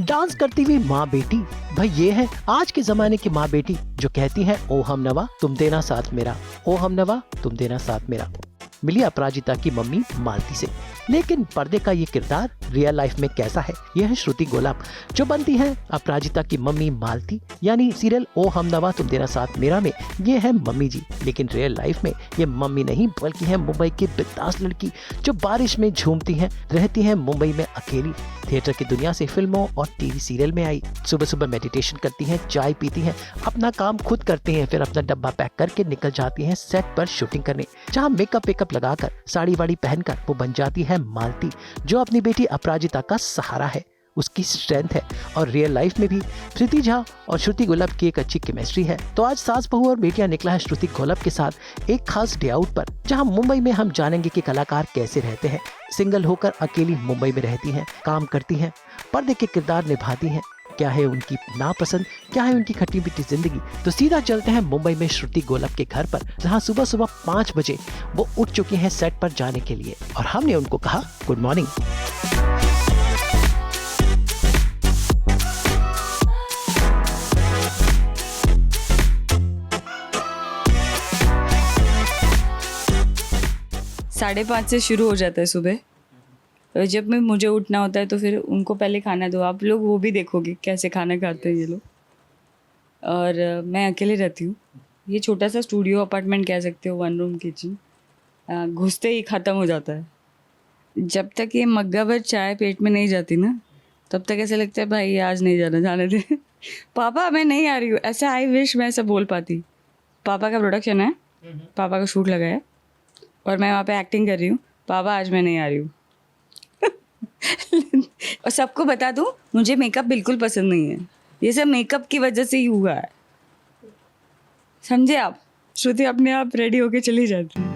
Dance करती हुई माँ बेटी। भाई ये है आज के जमाने की माँ बेटी जो कहती हैं ओ हम नवा तुम देना साथ मेरा, ओ हम नवा तुम देना साथ मेरा। मिली अपराजिता की मम्मी मालती से। लेकिन पर्दे का ये किरदार रियल लाइफ में कैसा है? यह है श्रुति गोलाप जो बनती है अपराजिता की मम्मी मालती, यानी सीरियल ओ हम नवा तुम देना साथ मेरा में ये है मम्मी जी। लेकिन रियल लाइफ में ये मम्मी नहीं बल्कि है मुंबई की बिंदास लड़की जो बारिश में झूमती है, रहती है मुंबई में अकेली। थिएटर की दुनिया से फिल्मों और टीवी सीरियल में आई। सुबह सुबह मेडिटेशन करती हैं, चाय पीती हैं, अपना काम खुद करती हैं, फिर अपना डब्बा पैक करके निकल जाती हैं सेट पर शूटिंग करने, जहां मेकअप लगाकर साड़ी वाड़ी पहनकर वो बन जाती है मालती जो अपनी बेटी अपराजिता का सहारा है, उसकी स्ट्रेंथ है। और रियल लाइफ में भी प्रीति झा और श्रुति गोलाप की एक अच्छी केमिस्ट्री है। तो आज सास बहू और बेटियां निकला है श्रुति गोलाप के साथ एक खास डे आउट पर, जहां मुंबई में हम जानेंगे कि कलाकार कैसे रहते हैं। सिंगल होकर अकेली मुंबई में रहती हैं, काम करती हैं, पर्दे के किरदार निभाती हैं। क्या है उनकी नापसंद, क्या है उनकी खट्टी मीठी जिंदगी। तो सीधा चलते हैं मुंबई में श्रुति गोलाप के घर पर, जहां सुबह सुबह 5 बजे वो उठ चुकी हैं सेट पर जाने के लिए और हमने उनको कहा गुड मॉर्निंग। साढ़े 5 से शुरू हो जाता है सुबह। तो जब मुझे उठना होता है तो फिर उनको पहले खाना दो। आप लोग वो भी देखोगे कैसे खाना खाते हैं ये लोग। और मैं अकेले रहती हूँ। ये छोटा सा स्टूडियो अपार्टमेंट कह सकते हो, 1 रूम किचन। घुसते ही ख़त्म हो जाता है। जब तक ये मग्गा भर चाय पेट में नहीं जाती ना, तब तक ऐसा लगता है भाई आज नहीं जाना, जाने दे पापा मैं नहीं आ रही हूँ। ऐसा आई विश मैं ऐसा बोल पाती। पापा का प्रोडक्शन है, पापा का शूट लगा है और मैं वहाँ पे एक्टिंग कर रही हूँ। पापा आज मैं नहीं आ रही हूँ और सबको बता दूँ मुझे मेकअप बिल्कुल पसंद नहीं है। ये सब मेकअप की वजह से ही हुआ है, समझे आप। श्रुति अपने आप रेडी होके चली जाती है।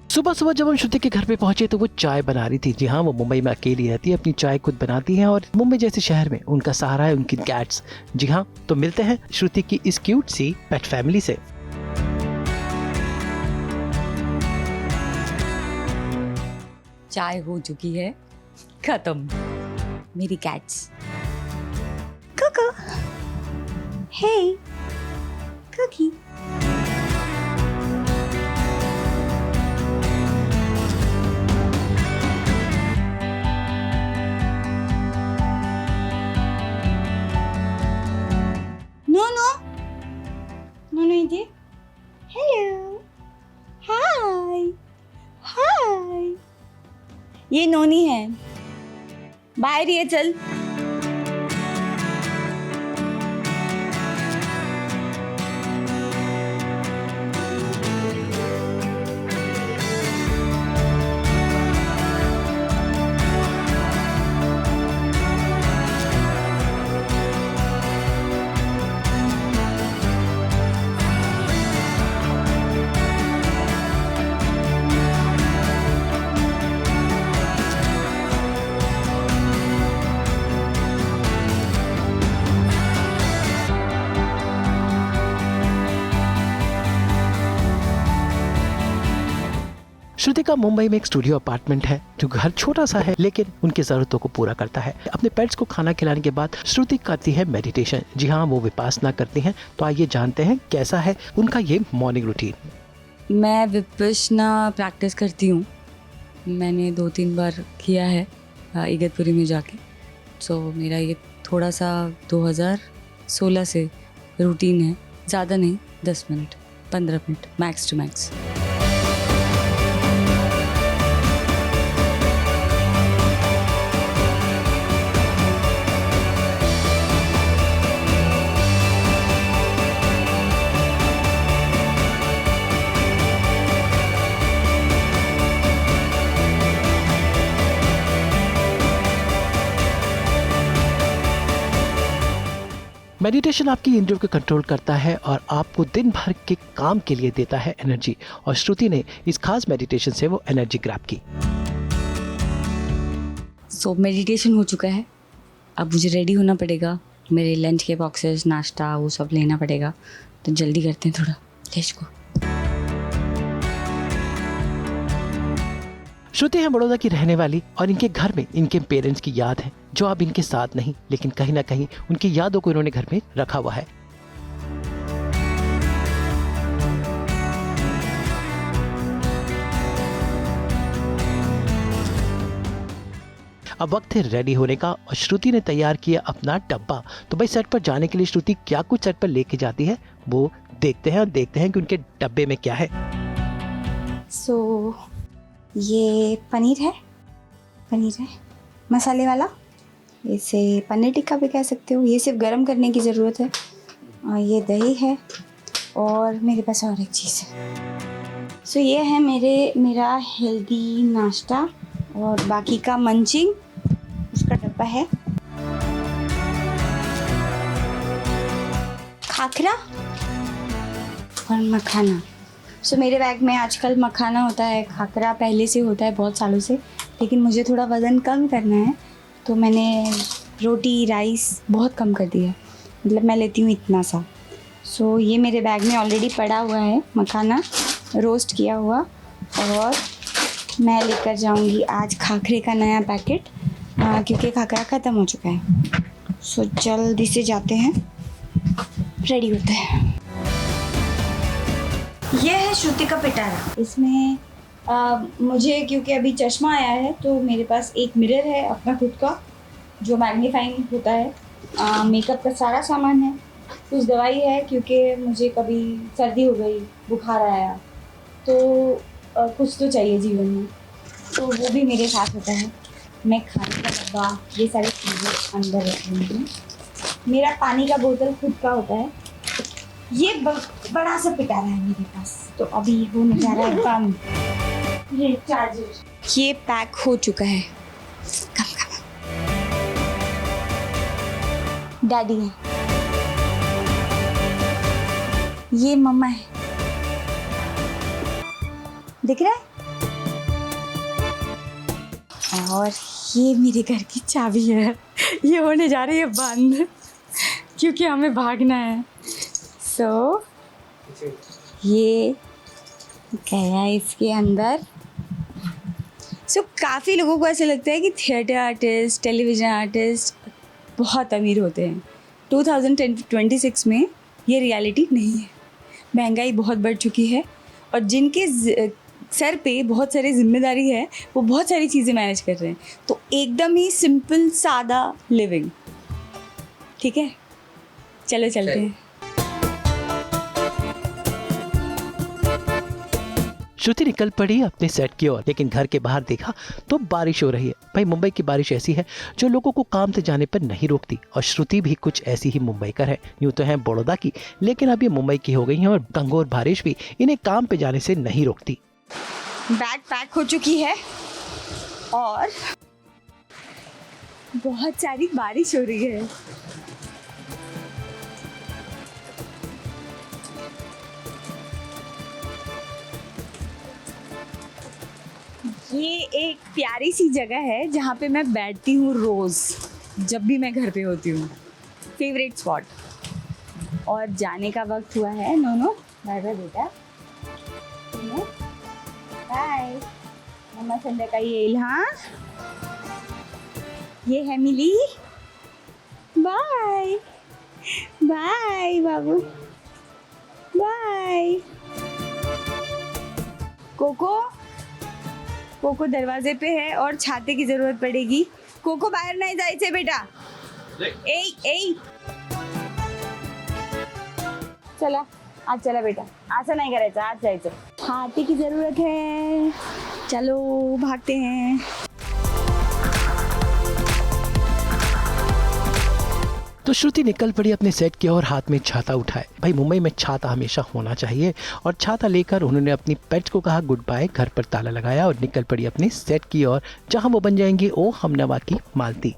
सुबह सुबह जब हम श्रुति के घर पे पहुंचे तो वो चाय बना रही थी। जी हाँ, वो मुंबई में अकेली रहती है, अपनी चाय खुद बनाती है और मुंबई जैसे शहर में उनका सहारा है उनकी कैट्स। जी हाँ, तो मिलते हैं श्रुति की इस क्यूट सी पेट फैमिली से। चाय हो चुकी है खत्म। मेरी कैट्स कोको, हे कुकी, नो इधर, हेलो, हाय हाय। ये नोनी है, बाहर ये चल। श्रुति का मुंबई में एक स्टूडियो अपार्टमेंट है जो घर छोटा सा है लेकिन उनकी जरूरतों को पूरा करता है। अपने पेट्स को खाना खिलाने के बाद श्रुति करती है मेडिटेशन। जी हाँ, वो विपासना करती हैं। तो आइए जानते हैं कैसा है उनका ये मॉर्निंग रूटीन। मैं विपश्यना प्रैक्टिस करती हूँ। मैंने 2-3 बार किया है इगतपुरी में जाके। सो मेरा ये थोड़ा सा 2016 से रूटीन है। ज़्यादा नहीं, 10 minute 15 minute max to max. Meditation आपकी इंद्रियों को कंट्रोल करता है और आपको दिन भर के काम के लिए देता है एनर्जी। और श्रुति ने इस खास मेडिटेशन से वो एनर्जी ग्रैब की। सो मेडिटेशन हो चुका है, अब मुझे रेडी होना पड़ेगा। मेरे लंच के बॉक्सेस, नाश्ता वो सब लेना पड़ेगा। तो जल्दी करते हैं थोड़ा, लेट्स गो। श्रुति है बड़ौदा की रहने वाली और इनके घर में इनके पेरेंट्स की याद है जो अब इनके साथ नहीं, लेकिन कहीं ना कहीं उनकी यादों को इन्होंने घर में रखा हुआ है। अब वक्त है रेडी होने का और श्रुति ने तैयार किया अपना डब्बा। तो भाई सेट पर जाने के लिए श्रुति क्या कुछ सेट पर लेके जाती है वो देखते हैं और देखते हैं कि उनके डब्बे में क्या है। सो ये पनीर है मसाले वाला, इसे पनीर टिक्का भी कह सकते हो। ये सिर्फ गरम करने की ज़रूरत है। और ये दही है और मेरे पास और एक चीज़ है। सो ये है मेरा हेल्दी नाश्ता और बाकी का मंचिंग उसका डब्बा है। खाखरा और मखाना। सो मेरे बैग में आजकल मखाना होता है, खाखरा पहले से होता है बहुत सालों से, लेकिन मुझे थोड़ा वज़न कम करना है तो मैंने रोटी राइस बहुत कम कर दिया, मतलब मैं लेती हूँ इतना सा। सो ये मेरे बैग में ऑलरेडी पड़ा हुआ है मखाना रोस्ट किया हुआ, और मैं लेकर जाऊँगी आज खाखरे का नया पैकेट क्योंकि खाखरा ख़त्म हो चुका है। सो जल्दी से जाते हैं, रेडी होते हैं। ये है श्रुति का पिटारा। इसमें मुझे क्योंकि अभी चश्मा आया है तो मेरे पास एक मिरर है अपना खुद का जो मैग्नीफाइंग होता है। मेकअप का सारा सामान है, कुछ दवाई है क्योंकि मुझे कभी सर्दी हो गई, बुखार आया तो कुछ तो चाहिए जीवन में, तो वो भी मेरे साथ होता है। मैं खाने का डब्बा ये सारी चीज़ें अंदर रख रही हूँ। मेरा पानी का बोतल खुद का होता है। ये बड़ा सा पिटारा है मेरे पास, तो अभी होने जा रहा है बंद। ये चार्जर ये पैक हो चुका है। कम डैडी है, ये मम्मा है, दिख रहा है, और ये मेरे घर की चाबी है। ये होने जा रही है बंद क्योंकि हमें भागना है। सो ये गया इसके अंदर। सो काफ़ी लोगों को ऐसा लगता है कि थिएटर आर्टिस्ट, टेलीविज़न आर्टिस्ट बहुत अमीर होते हैं। 2026 में ये रियलिटी नहीं है। महंगाई बहुत बढ़ चुकी है और जिनके सर पे बहुत सारी जिम्मेदारी है वो बहुत सारी चीज़ें मैनेज कर रहे हैं, तो एकदम ही सिंपल सादा लिविंग। ठीक है, चलो चलते हैं। श्रुति निकल पड़ी अपने सेट की ओर, लेकिन घर के बाहर देखा तो बारिश हो रही है। भाई मुंबई की बारिश ऐसी है जो लोगों को काम से जाने पर नहीं रोकती, और श्रुति भी कुछ ऐसी ही मुंबईकर है। यूं तो है बड़ौदा की, लेकिन अब ये मुंबई की हो गई हैं और गंगोर बारिश भी इन्हें काम पे जाने से नहीं रोकती। बैग पैक हो चुकी है और बहुत सारी बारिश हो रही है। ये एक प्यारी सी जगह है जहाँ पे मैं बैठती हूँ रोज़ जब भी मैं घर पे होती हूँ। Favourite spot. और जाने का वक्त हुआ है। नोनो बाय बाय बेटा, बाय मम्मा संध्याकाळी येईल। हाँ, ये है मिली, बाय बाय बाबू, बाय। कोको कोको दरवाजे पे है और छाते की जरूरत पड़ेगी। कोको बाहेर नाही जायचंय बेटा। ए चला आज, चला बेटा, असं नाही करायचं, आज जायचं। छाते की जरूरत है, चलो भागते हैं। तो श्रुति निकल पड़ी अपने सेट की ओर, हाथ में छाता उठाए। भाई मुंबई में छाता हमेशा होना चाहिए, और छाता लेकर उन्होंने अपनी पेट्स को कहा गुड बाय, घर पर ताला लगाया और निकल पड़ी अपने सेट की ओर, जहां वो बन जाएंगी ओ हमनवा की मालती।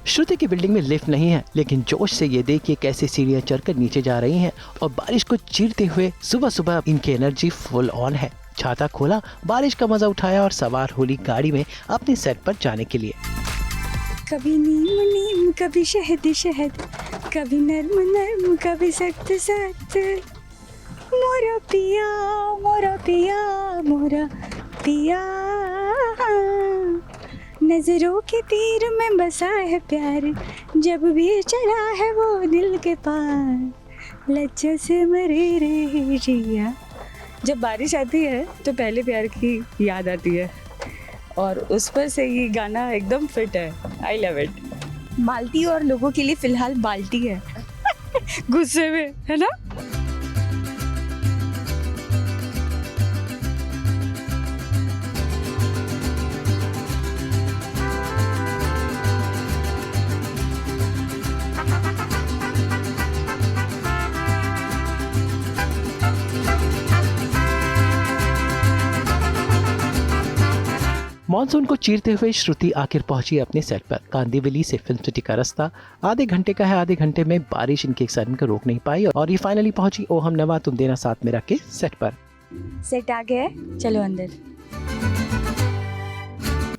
श्रुति की बिल्डिंग में लिफ्ट नहीं है, लेकिन जोश से ये देखिए कैसे सीढ़ियां चढ़कर नीचे जा रही हैं और बारिश को चीरते हुए सुबह सुबह इनकी एनर्जी फुल ऑन है। छाता खोला, बारिश का मजा उठाया और सवार होली गाड़ी में अपने सेट पर जाने के लिए। कभी नीम नीम, कभी शहद शहद, कभी नर्म नर्म, कभी सख्त सख्त। मोरा पिया, मोरा पिया, मोरा पिया, नजरों के तीर में बसा है प्यार, जब भी चला है वो दिल के पार, लज्जा से मरे रे जिया। जब बारिश आती है तो पहले प्यार की याद आती है और उस पर से ये गाना एकदम फिट है। I love it. मालती और लोगों के लिए फिलहाल बाल्टी है गुस्से में, है ना। मॉनसून को चीरते हुए श्रुति आखिर पहुंची अपने सेट पर। कांदिवली से फिल्म सिटी का रास्ता आधे घंटे का है। आधे घंटे में बारिश इनके एक्साइटमेंट को रोक नहीं पाई और ये फाइनली पहुंची ओ हम नवा तुम देना साथ मेरा के सेट पर। सेट आ गया, चलो अंदर।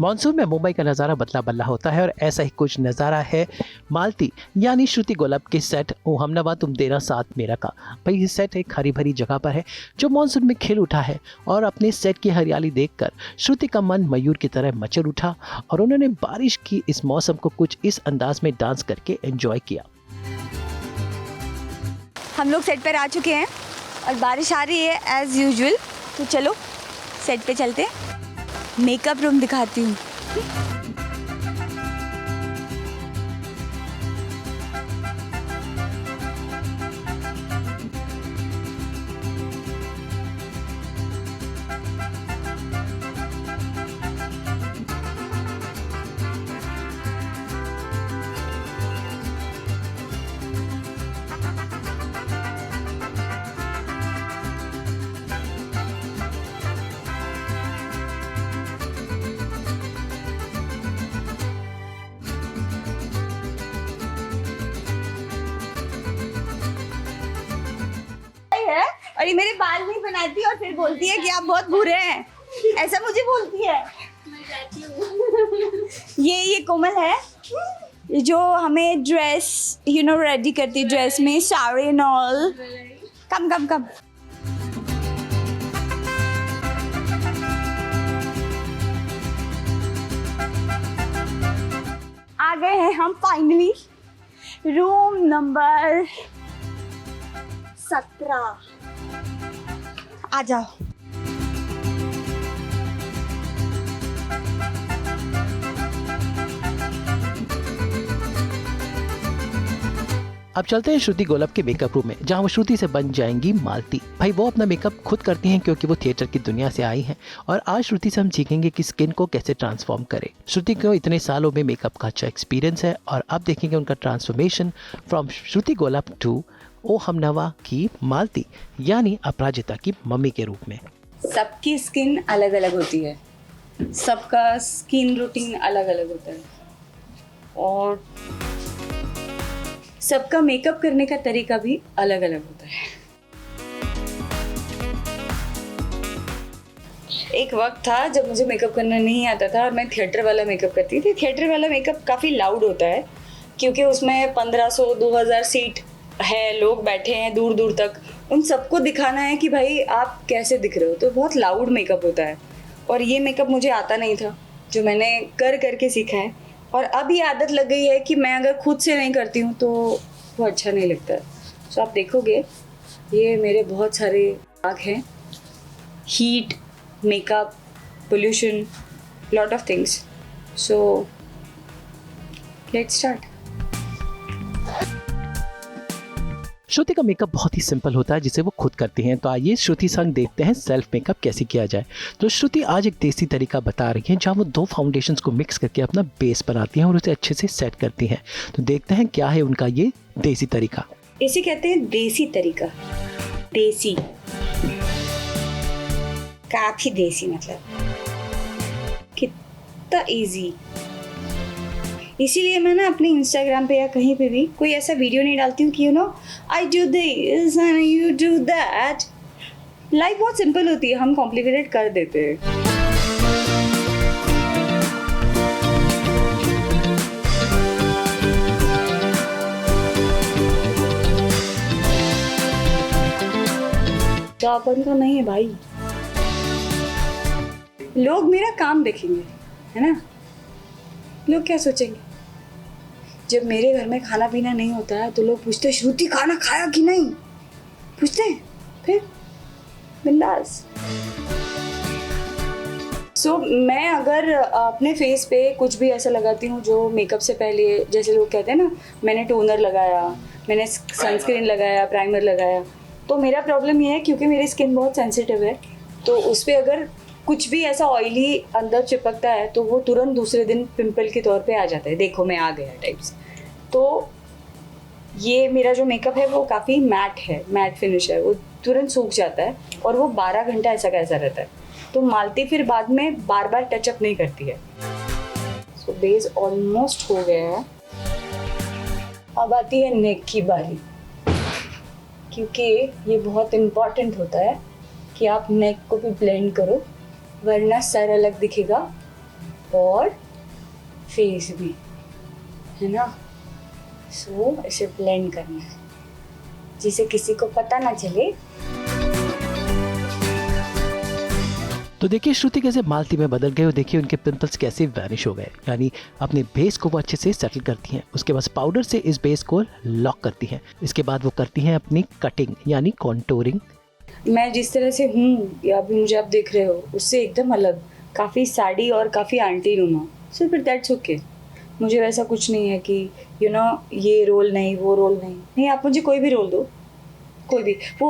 मॉनसून में मुंबई का नज़ारा बदला बदला होता है और ऐसा ही कुछ नज़ारा है मालती यानी श्रुति गोलब के सेट ओ हम नवा तुम देना साथ मेरा का। भाई ये सेट एक हरी भरी जगह पर है जो मॉनसून में खिल उठा है और अपने सेट की हरियाली देखकर श्रुति का मन मयूर की तरह मचल उठा और उन्होंने बारिश की इस मौसम को कुछ इस अंदाज में डांस करके एंजॉय किया। हम लोग सेट पर आ चुके हैं और बारिश आ रही है एज यूजुअल, तो चलो सेट पे चलते हैं। मेकअप रूम दिखाती हूँ। और ये मेरे बाल नहीं बनाती और फिर बोलती है कि आप बहुत बुरे हैं, ऐसा मुझे बोलती है। ये कोमल है जो हमें ड्रेस रेडी करती है, ड्रेस में साड़ी एंड ऑल। कम कम कम। आ गए हैं हम फाइनली रूम नंबर 17। आ जाओ। अब चलते हैं श्रुति गोलब के मेकअप रूम में जहां वो श्रुति से बन जाएंगी मालती। भाई वो अपना मेकअप खुद करती हैं क्योंकि वो थिएटर की दुनिया से आई हैं और आज श्रुति से हम सीखेंगे कि स्किन को कैसे ट्रांसफॉर्म करे। श्रुति को इतने सालों में मेकअप का अच्छा एक्सपीरियंस है और अब देखेंगे उनका ट्रांसफॉर्मेशन फ्रॉम श्रुति गोलब टू ओ हमनवा की मालती यानी अपराजिता की मम्मी के रूप में। सबकी स्किन अलग अलग होती है, सबका स्किन रूटीन अलग अलग होता है और सबका मेकअप करने का तरीका भी अलग अलग होता है। एक वक्त था जब मुझे मेकअप करना नहीं आता था और मैं थिएटर वाला मेकअप करती थी। थिएटर वाला मेकअप काफ़ी लाउड होता है क्योंकि उसमें 1500-2000 सीट है, लोग बैठे हैं दूर दूर तक, उन सबको दिखाना है कि भाई आप कैसे दिख रहे हो, तो बहुत लाउड मेकअप होता है। और ये मेकअप मुझे आता नहीं था, जो मैंने कर करके सीखा है और अब ये आदत लग गई है कि मैं अगर खुद से नहीं करती हूँ तो वो अच्छा नहीं लगता है। सो आप देखोगे ये मेरे बहुत सारे दाग हैं, heat, makeup, pollution, lot of things. So let's start. Shruti का मेकअप बहुत ही सिंपल होता है जिसे वो खुद करती हैं। तो आइए श्रुति संग देखते हैं सेल्फ मेकअप कैसे किया जाए। तो श्रुति आज एक देसी तरीका बता रही हैं जहाँ वो 2 फाउंडेशंस को मिक्स करके अपना बेस बनाती हैं और उसे अच्छे से सेट करती हैं। तो देखते हैं क्या है उनका ये देसी तरीका। इसे कहते हैं देसी तरीका। देसी, काफी देसी, मतलब कितना इजी। इसीलिए मैं ना अपने इंस्टाग्राम पे या कहीं पे भी कोई ऐसा वीडियो नहीं डालती हूँ कि I do this and you do that. Life बहुत सिंपल होती है, हम कॉम्प्लिकेटेड कर देते हैं। तो अपन का नहीं है भाई, लोग मेरा काम देखेंगे, है ना। लोग क्या सोचेंगे? जब मेरे घर में खाना पीना नहीं होता है तो लोग पूछते हैं श्रुति खाना खाया कि नहीं, पूछते हैं। फिर बिंदास। सो मैं अगर अपने फेस पे कुछ भी ऐसा लगाती हूँ जो मेकअप से पहले, जैसे लोग कहते हैं ना, मैंने टोनर लगाया, मैंने सनस्क्रीन लगाया, प्राइमर लगाया, तो मेरा प्रॉब्लम ये है क्योंकि मेरी स्किन बहुत सेंसिटिव है, तो उस पर अगर कुछ भी ऐसा ऑयली अंदर चिपकता है तो वो तुरंत दूसरे दिन पिंपल के तौर पे आ जाता है, देखो मैं आ गया टाइप्स। तो ये मेरा जो मेकअप है वो काफ़ी मैट है, मैट फिनिश है, वो तुरंत सूख जाता है और वो 12 घंटा ऐसा कैसा रहता है। तो मालती फिर बाद में बार बार टचअप नहीं करती है। सो बेस ऑलमोस्ट हो गया है। अब आती है नेक की बारी, क्योंकि ये बहुत इम्पॉर्टेंट होता है कि आप नेक को भी ब्लेंड करो, वरना सर अलग दिखेगा और फेस भी, है ना। सो इसे ब्लेंड करना है जिसे किसी को पता ना चले। तो देखिए श्रुति कैसे मालती में बदल गए और देखिए उनके पिंपल्स कैसे वैनिश हो गए। यानी अपने बेस को वो अच्छे से सेटल करती हैं, उसके बाद पाउडर से इस बेस को लॉक करती हैं, इसके बाद वो करती हैं अपनी कटिंग यानी कॉन्टोरिंग। मैं जिस तरह से हूँ या अभी मुझे आप देख रहे हो उससे एकदम अलग, काफ़ी सैडी और काफ़ी आंटी नुमा। सो फिर दैट्स ओके। मुझे वैसा कुछ नहीं है कि ये रोल नहीं, वो रोल नहीं, आप मुझे कोई भी रोल दो, कोई भी। वो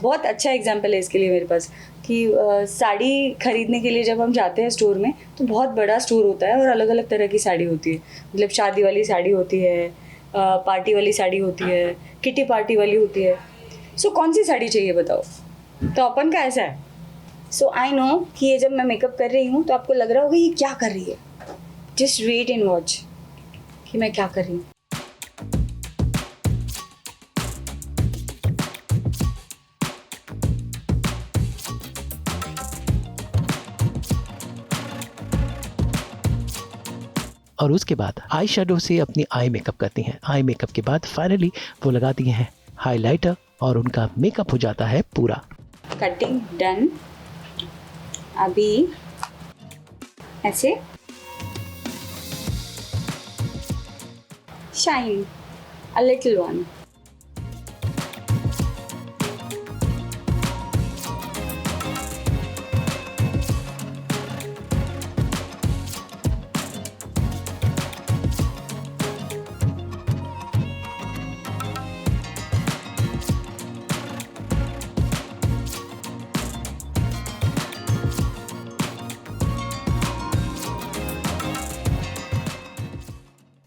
बहुत अच्छा एग्जाम्पल है इसके लिए मेरे पास कि साड़ी खरीदने के लिए जब हम जाते हैं स्टोर में तो बहुत बड़ा स्टोर होता है और अलग अलग तरह की साड़ी होती है। मतलब शादी वाली साड़ी होती है, पार्टी वाली साड़ी होती है, किटी पार्टी वाली होती है। सो कौन सी साड़ी चाहिए बताओ? तो अपन का ऐसा है। सो आई नो कि ये जब मैं मेकअप कर रही हूँ तो आपको लग रहा होगा ये क्या कर रही है। जस्ट वेट एंड वॉच कि मैं क्या कर रही हूँ। और उसके बाद आई शेडो से अपनी आई मेकअप करती हैं। आई मेकअप के बाद फाइनली वो लगाती हैं हाइलाइटर और उनका मेकअप हो जाता है पूरा। Cutting done. अभी ऐसे शाइन अ लिटिल वन।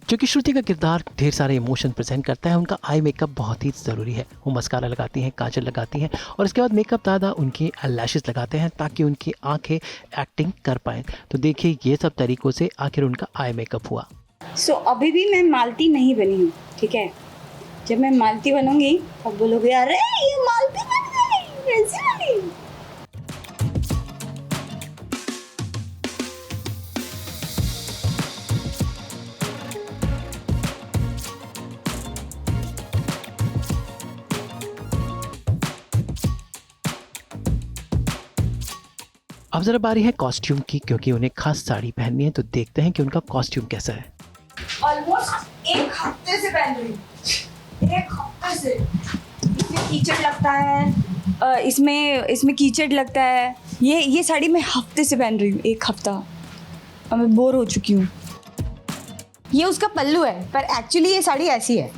क्योंकि श्रुति का किरदार ढेर सारे इमोशन प्रेजेंट करता है, उनका आई मेकअप बहुत ही ज़रूरी है। वो मस्कारा लगाती हैं, काजल लगाती हैं और इसके बाद मेकअप दादा उनकी लैशेस लगाते हैं ताकि उनकी आंखें एक्टिंग कर पाएँ। तो देखिए ये सब तरीक़ों से आखिर उनका आई मेकअप हुआ। सो अभी भी मैं मालती नहीं बनी हूँ, ठीक है। जब मैं मालती बनूंगी तब बोलोगे अरे ये मालती बन गई, कैसी बनी? अब जरा बारी है कॉस्ट्यूम की, क्योंकि उन्हें खास साड़ी पहननी है। तो देखते हैं कि उनका कॉस्ट्यूम कैसा है। ऑलमोस्ट एक हफ्ते से पहन रही हूँ, एक हफ्ते से। इसमें कीचड़ लगता है, इसमें कीचड़ लगता है। ये साड़ी मैं हफ्ते से पहन रही हूँ, एक हफ्ता। और मैं बोर हो चुकी हूँ। ये उसका पल्लू है पर एक्चुअली ये साड़ी ऐसी है।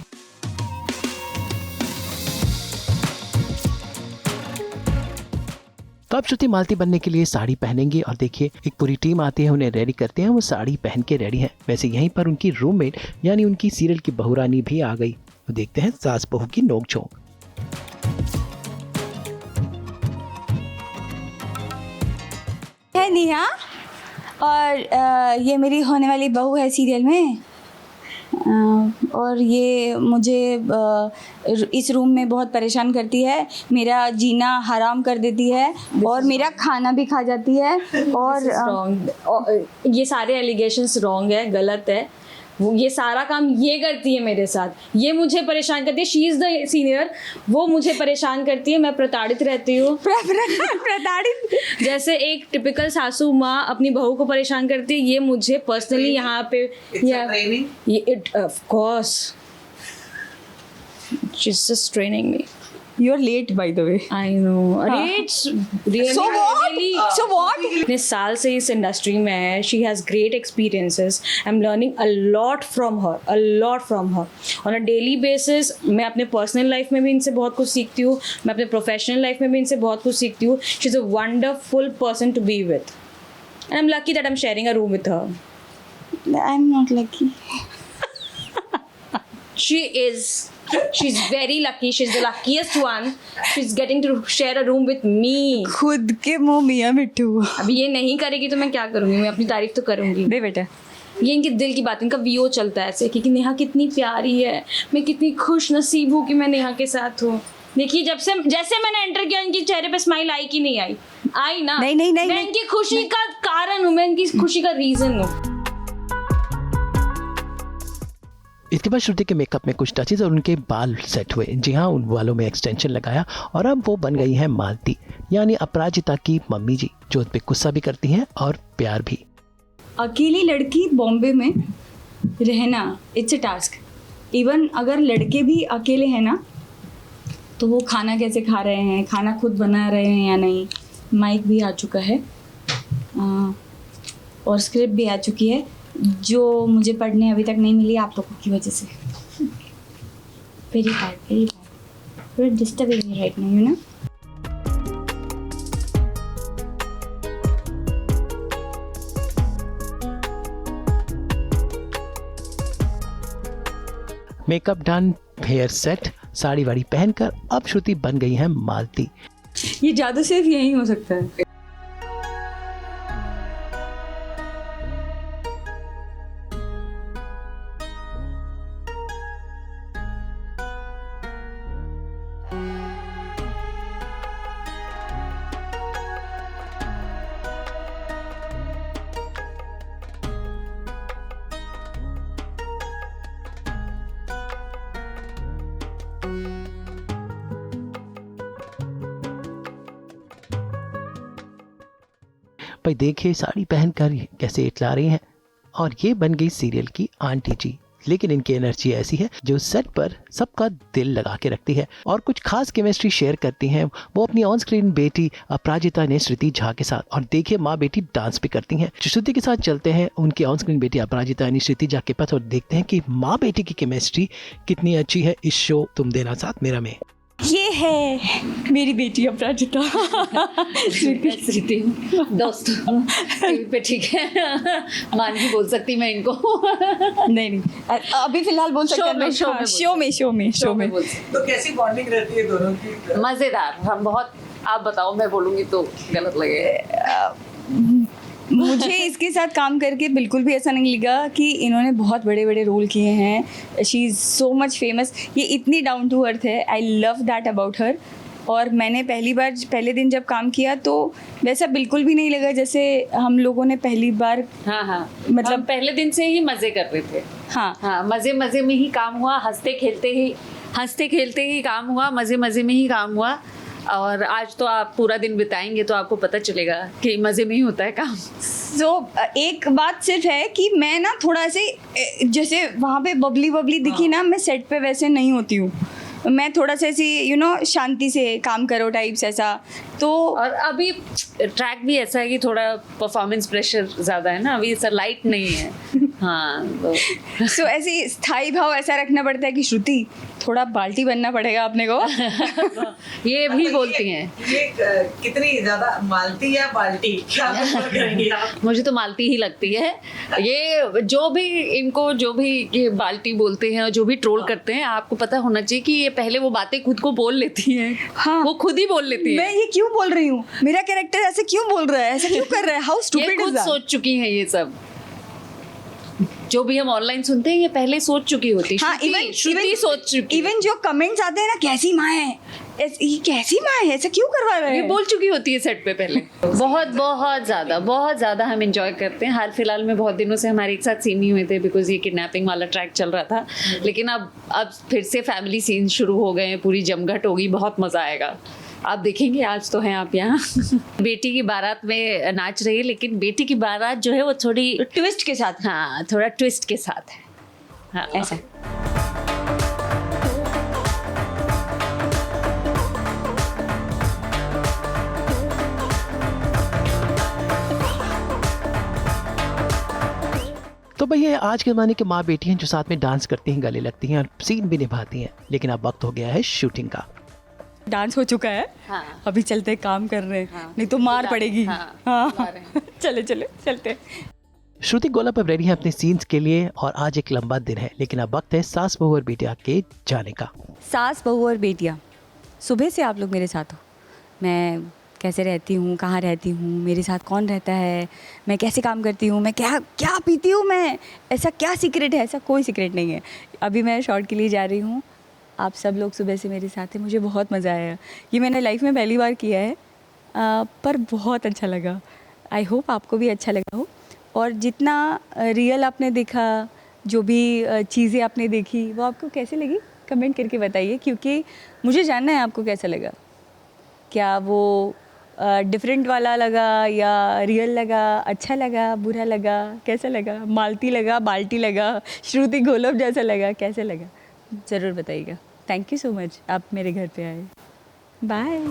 तो अब श्रुति मालती बनने के लिए साड़ी पहनेंगी और देखिए एक पूरी टीम आती है, उन्हें रेडी करते हैं। वो साड़ी पहन के रेडी हैं। वैसे यहीं पर उनकी रूममेट यानी उनकी सीरियल की बहुरानी भी आ गई। तो देखते हैं सास बहू की नोकझोंक। है नेहा और ये मेरी होने वाली बहू है सीरियल में। और ये मुझे इस रूम में बहुत परेशान करती है, मेरा जीना हराम कर देती है और मेरा खाना भी खा जाती है। और रॉन्ग, ये सारे एलिगेशंस रॉन्ग है, गलत है। ये सारा काम ये करती है मेरे साथ, ये मुझे परेशान करती है। शी इज़ द सीनियर, वो मुझे परेशान करती है, मैं प्रताड़ित रहती हूँ। प्रताड़ित जैसे एक टिपिकल सासू माँ अपनी बहू को परेशान करती है, ये मुझे पर्सनली यहाँ पे ये it of course she is just training me. You are late by the way. I know, अरे it's really So what? So what? इतने साल से इस इंडस्ट्री में है, she has great experiences, I am learning a lot from her on a daily basis. मैं अपने personal life में भी इनसे बहुत कुछ सीखती हूँ, मैं अपने प्रोफेशनल लाइफ में भी इनसे बहुत कुछ सीखती हूँ। She is a wonderful person to be with and I am lucky that I am sharing a room with her. I am not lucky. She's very lucky. She's the luckiest one. She's getting to share a room with me. खुद के मुंह मियाँ मिट्टू। अभी ये नहीं करेगी तो मैं क्या करूँगी? मैं अपनी तारीफ तो करूँगी। दे बेटा। ये इनके दिल की बात, इनका वीओ चलता है ऐसे कि नेहा कितनी प्यारी है, मैं कितनी खुश नसीब हूँ कि मैं नेहा के साथ हूँ। देखिए जैसे मैंने एंटर किया इनके चेहरे पे स्माइल आई कि नहीं आई? आई ना। नहीं। मैं इनकी खुशी का कारण हूँ, मैं इनकी खुशी का रीजन हूँ। इसके बाद श्रुति के मेकअप में कुछ टचेस और उनके बाल सेट हुए। जी हाँ, उन बालों में एक्सटेंशन लगाया और अब वो बन गई हैं मालती, यानी अपराजिता की मम्मी जी, जो उस पर गुस्सा भी करती हैं और प्यार भी। अकेली लड़की बॉम्बे में रहना इट्स अ टास्क। इवन अगर लड़के भी अकेले हैं ना, तो वो खाना कैसे खा रहे हैं, खाना खुद बना रहे हैं या नहीं। माइक भी आ चुका है और स्क्रिप्ट भी आ चुकी है, जो मुझे पढ़ने अभी तक नहीं मिली आप लोगों की वजह से। Very bad disturbing me right now, you know. Makeup done, hair set, sari वाड़ी पहनकर अब श्रुति बन गई है मालती। ये जादू सिर्फ यही हो सकता है। भाई देखिए साड़ी पहनकर कैसे इतला रही हैं, और ये बन गई सीरियल की आंटी जी। लेकिन इनकी एनर्जी ऐसी है जो सेट पर सबका दिल लगा के रखती है और कुछ खास केमिस्ट्री शेयर करती हैं वो अपनी ऑन स्क्रीन बेटी अपराजिता ने श्रुति झा के साथ। और देखिए माँ बेटी डांस भी करती हैं। श्रुति के साथ चलते हैं उनकी ऑन स्क्रीन बेटी अपराजिता यानी श्रुति झा के पास और देखते हैं कि माँ बेटी की केमिस्ट्री कितनी अच्छी है इस शो तुम देना साथ मेरा में। ये है मेरी बेटी अपराजिता। स्मृति दोस्तों पे ठीक है, मान नहीं बोल सकती मैं इनको। नहीं अभी फिलहाल बोल सकते हैं। शो में तो कैसी बॉन्डिंग रहती है दोनों की? मजेदार, हम बहुत। आप बताओ, मैं बोलूंगी तो गलत लगेगा। मुझे इसके साथ काम करके बिल्कुल भी ऐसा नहीं लगा कि इन्होंने बहुत बड़े बड़े रोल किए हैं। She is so much famous. ये इतनी डाउन टू अर्थ है, I love that about her. और मैंने पहले दिन जब काम किया तो वैसा बिल्कुल भी नहीं लगा जैसे हम लोगों ने पहली बार। हाँ मतलब हम पहले दिन से ही मजे कर रहे थे। हाँ मजे में ही काम हुआ, हंसते खेलते ही काम हुआ, मजे में ही काम हुआ। और आज तो आप पूरा दिन बिताएंगे तो आपको पता चलेगा कि मज़े में ही होता है काम। एक बात सिर्फ है कि मैं ना थोड़ा से जैसे वहाँ पे बबली दिखी ना, मैं सेट पे वैसे नहीं होती हूँ। मैं थोड़ा सा ऐसी शांति से काम करो टाइप्स ऐसा। तो और अभी ट्रैक भी ऐसा है कि थोड़ा परफॉर्मेंस प्रेशर ज़्यादा है ना, अभी ऐसा लाइट नहीं है। हाँ तो ऐसी स्थायी भाव ऐसा रखना पड़ता है कि श्रुति थोड़ा बाल्टी बनना पड़ेगा अपने को। ये भी बोलती हैं। ये कितनी ज्यादा मालती या बाल्टी, क्या करेंगी आप? मुझे तो मालती ही लगती है। ये जो भी ये बाल्टी बोलते हैं और जो भी ट्रोल करते हैं, आपको पता होना चाहिए कि ये पहले वो बातें खुद को बोल लेती हैं। हाँ, वो खुद ही बोल लेती है। मैं ये क्यों बोल रही हूँ, मेरा कैरेक्टर ऐसे क्यों बोल रहा है, ऐसा क्यों कर रहा है, हाउ स्टूपिड इज दैट। सोच चुकी हैं ये सब। जो भी हम ऑनलाइन सुनते हैं ये पहले सोच चुकी होती। हाँ, श्रुति सोच चुकी। इवन जो कमेंट्स आते हैं ना, कैसी माँ है, ये कैसी माँ है, ऐसा क्यों करवा रहे ये हैं? बोल चुकी होती है सेट पे पहले। बहुत ज़्यादा हम इंजॉय करते हैं। हाल फिलहाल में बहुत दिनों से हमारे एक साथ सीन नहीं हुए थे बिकॉज ये किडनैपिंग वाला ट्रैक चल रहा था, लेकिन अब फिर से फैमिली सीन शुरू हो गए हैं, पूरी जमघट होगी, बहुत मज़ा आएगा। आप देखेंगे, आज तो हैं आप यहाँ। बेटी की बारात में नाच रही है, लेकिन बेटी की बारात जो है वो थोड़ी ट्विस्ट के साथ। हाँ, थोड़ा ट्विस्ट के साथ है। हाँ, ऐसा तो भैया आज के ज़माने की माँ बेटी हैं जो साथ में डांस करती हैं, गले लगती हैं और सीन भी निभाती हैं, लेकिन अब वक्त हो गया है शूटिंग का। डांस हो चुका है। हाँ। अभी चलते काम कर रहे हैं। हाँ। नहीं तो मार पड़ेगी। हाँ, हाँ। मारें। चले चलते। श्रुति गोलप अब रेडी है अपने सीन्स के लिए और आज एक लंबा दिन है, लेकिन अब वक्त है सास बहू और बेटिया के जाने का। सास बहू और बेटियाँ, सुबह से आप लोग मेरे साथ हो। मैं कैसे रहती हूँ, कहाँ रहती हूँ, मेरे साथ कौन रहता है, मैं कैसे काम करती हूँ, मैं क्या क्या पीती हूँ, मैं ऐसा क्या सीक्रेट है? ऐसा कोई सीक्रेट नहीं है। अभी मैं शॉर्ट के लिए जा रही हूँ, आप सब लोग सुबह से मेरे साथ हैं, मुझे बहुत मज़ा आया। ये मैंने लाइफ में पहली बार किया है, पर बहुत अच्छा लगा। आई होप आपको भी अच्छा लगा हो। और जितना रियल आपने देखा, जो भी चीज़ें आपने देखी, वो आपको कैसे लगी कमेंट करके बताइए, क्योंकि मुझे जानना है आपको कैसा लगा। क्या वो डिफरेंट वाला लगा या रियल लगा, अच्छा लगा, बुरा लगा, कैसा लगा, मालती लगा, बाल्टी लगा, श्रुति गोलप जैसा लगा, कैसा लगा, ज़रूर बताइएगा। थैंक यू सो मच, आप मेरे घर पे आए। बाय।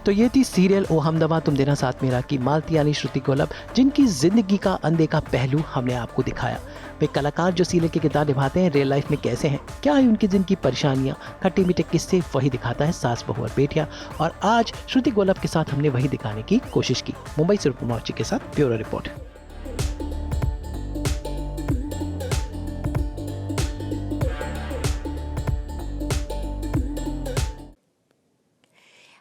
तो ये थी सीरियल ओ हमदवा तुम देना साथ मेरा की मालती यानी श्रुति गोलप, जिनकी जिंदगी का अनदेखा पहलू हमने आपको दिखाया। वे कलाकार जो सीरियल के किरदार निभाते हैं रियल लाइफ में कैसे हैं, क्या है उनकी जिंदगी परेशानियां, खट्टे मीठे किस्से, वही दिखाता है सास बहू और बेटियां। और आज श्रुति गोलप के साथ हमने वही दिखाने की कोशिश की। मुंबई से रूपम मौर्ची के साथ ब्यूरो रिपोर्ट।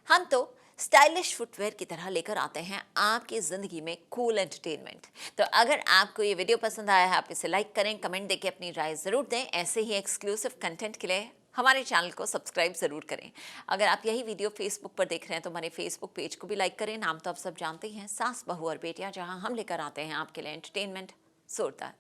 हम तो स्टाइलिश फुटवेयर की तरह लेकर आते हैं आपकी ज़िंदगी में कूल एंटरटेनमेंट। तो अगर आपको ये वीडियो पसंद आया है, आप इसे लाइक करें, कमेंट देके अपनी राय ज़रूर दें। ऐसे ही एक्सक्लूसिव कंटेंट के लिए हमारे चैनल को सब्सक्राइब ज़रूर करें। अगर आप यही वीडियो फेसबुक पर देख रहे हैं तो हमारे फेसबुक पेज को भी लाइक करें। नाम तो आप सब जानते हैं, सास बहू और बेटियां, जहां हम लेकर आते हैं आपके लिए एंटरटेनमेंट जोरदार।